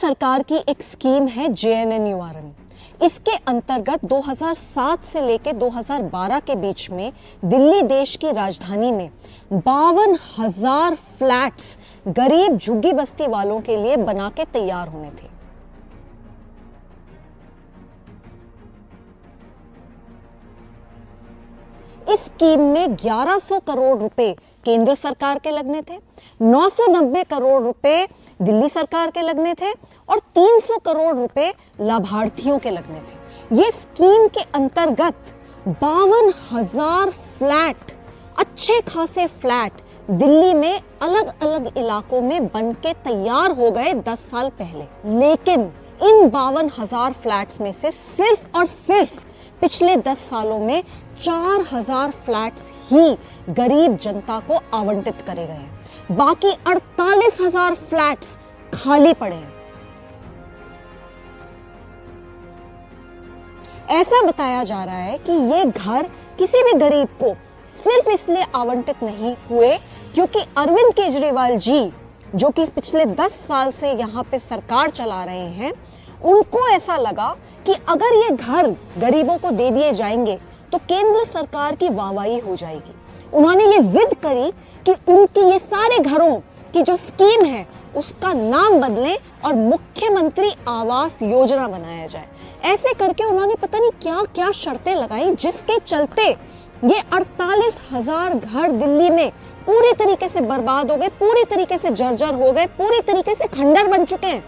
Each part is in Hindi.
सरकार की एक स्कीम है JNNURM। इसके अंतर्गत 2007 से लेकर 2012 के बीच में दिल्ली देश की राजधानी में 52,000 फ्लैट्स गरीब झुग्गी बस्ती वालों के लिए बना के तैयार होने थे। इस स्कीम में 1100 करोड़ रुपए केंद्र सरकार के लगने थे, 990 करोड़ रुपए दिल्ली सरकार के लगने थे और 300 करोड़ रुपए लाभार्थियों के लगने थे। ये स्कीम के अंतर्गत 52,000 फ्लैट, अच्छे खासे फ्लैट दिल्ली में अलग अलग इलाकों में बनके तैयार हो गए 10 साल पहले। लेकिन इन 52,000 फ्लैट्स में से सिर्फ और सिर्फ पिछले 10 सालों में 4,000 फ्लैट्स ही गरीब जनता को आवंटित करे गए हैं। बाकी 48,000 फ्लैट्स खाली पड़े हैं। ऐसा बताया जा रहा है कि ये घर किसी भी गरीब को सिर्फ इसलिए आवंटित नहीं हुए क्योंकि अरविंद केजरीवाल जी, जो कि पिछले 10 साल से यहां पे सरकार चला रहे हैं, उनको ऐसा लगा कि अगर ये घर गरीबों को दे दिए जाएंगे तो केंद्र सरकार की वाहवाही हो जाएगी। उन्होंने ये जिद करी कि उनकी ये सारे घरों की जो स्कीम है उसका नाम बदलें और मुख्यमंत्री आवास योजना बनाया जाए। ऐसे करके उन्होंने पता नहीं क्या क्या शर्तें लगाई, जिसके चलते ये 48,000 घर दिल्ली में पूरी तरीके से बर्बाद हो गए, पूरी तरीके से जर्जर हो गए, पूरी तरीके से खंडर बन चुके हैं।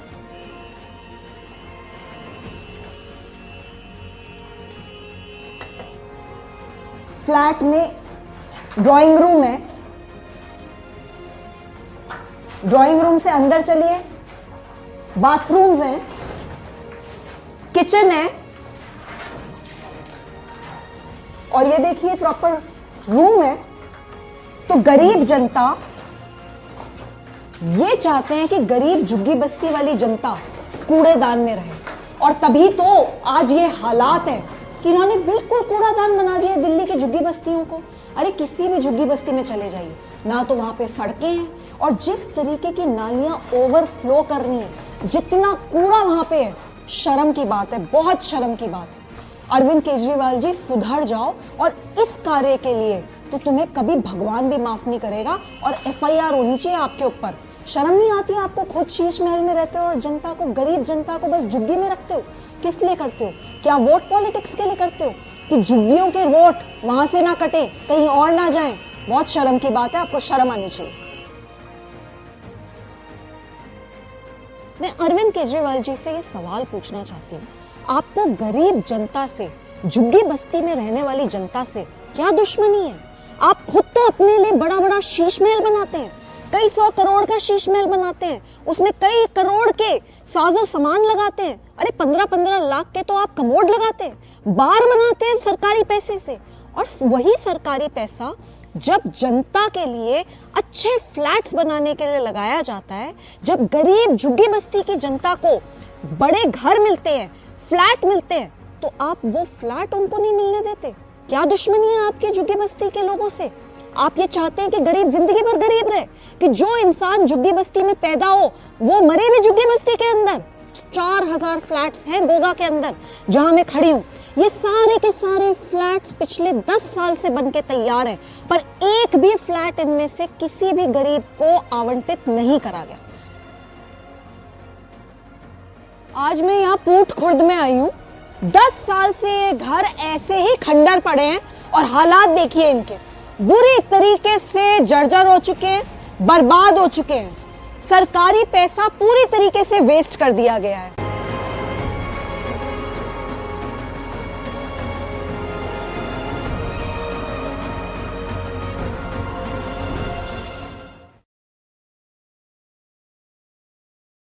फ्लैट में ड्राइंग रूम है, ड्राइंग रूम से अंदर चलिए, बाथरूम्स हैं, किचन है और ये देखिए प्रॉपर रूम है। तो गरीब जनता ये चाहते हैं कि गरीब झुग्गी बस्ती वाली जनता कूड़ेदान में रहे, और तभी तो आज ये हालात है कि इन्होंने बिल्कुल कूड़ादान बना दिया दिल्ली की झुग्गी बस्तियों को। अरे किसी भी झुग्गी बस्ती में चले जाइए ना, तो वहां पे सड़कें हैं और जिस तरीके की नालियां ओवरफ्लो कर रही हैं, जितना कूड़ा वहां पे है, शर्म की बात है, बहुत शर्म की बात है। अरविंद केजरीवाल जी सुधर जाओ, और इस कार्य के लिए तो तुम्हें कभी भगवान भी माफ नहीं करेगा और FIR होनी चाहिए आपके ऊपर। शर्म नहीं आती है आपको? खुद शीश महल में रहते हो और जनता को, गरीब जनता को बस झुग्गी में रखते हो। किस लिए करते हो? क्या वोट पॉलिटिक्स के लिए करते हो कि झुग्गियों के वोट वहां से ना कटे, कहीं और ना जाएं? बहुत शर्म की बात है, आपको शर्म आनी चाहिए। मैं अरविंद केजरीवाल जी से ये सवाल पूछना चाहती हूँ, आपको गरीब जनता से, झुग्गी बस्ती में रहने वाली जनता से क्या दुश्मनी है? आप खुद तो अपने लिए बड़ा बड़ा शीश महल बनाते हैं, कई 100 करोड़ का शीश महल बनाते हैं, उसमें कई करोड़ के साजो सामान लगाते हैं। अरे 15-15 लाख के तो आप कमोड लगाते हैं, बार बनाते हैं सरकारी पैसे से। और वही सरकारी पैसा जब जनता के लिए अच्छे फ्लैट्स बनाने के लिए लगाया जाता है, जब गरीब झुग्गी बस्ती की जनता को बड़े घर मिलते हैं, फ्लैट मिलते हैं, तो आप वो फ्लैट उनको नहीं मिलने देते। क्या दुश्मनी है आपके झुग्गी बस्ती के लोगों से? आप ये चाहते हैं कि गरीब जिंदगी भर गरीब रहे, कि जो इंसान झुग्गी बस्ती में पैदा हो वो मरे भी झुग्गी बस्ती के अंदर। 4,000 फ्लैट्स हैं गोगा के अंदर जहां मैं खड़ी हूं। ये सारे के सारे फ्लैट्स पिछले 10 साल से बनके तैयार हैं, पर एक भी फ्लैट इनमें से किसी भी गरीब को आवंटित नहीं करा गया। आज मैं यहाँ पूट खुर्द में आई हूँ। 10 साल से ये घर ऐसे ही खंडर पड़े हैं और हालात देखिए इनके, बुरी तरीके से जर्जर हो चुके हैं, बर्बाद हो चुके हैं। सरकारी पैसा पूरी तरीके से वेस्ट कर दिया गया है।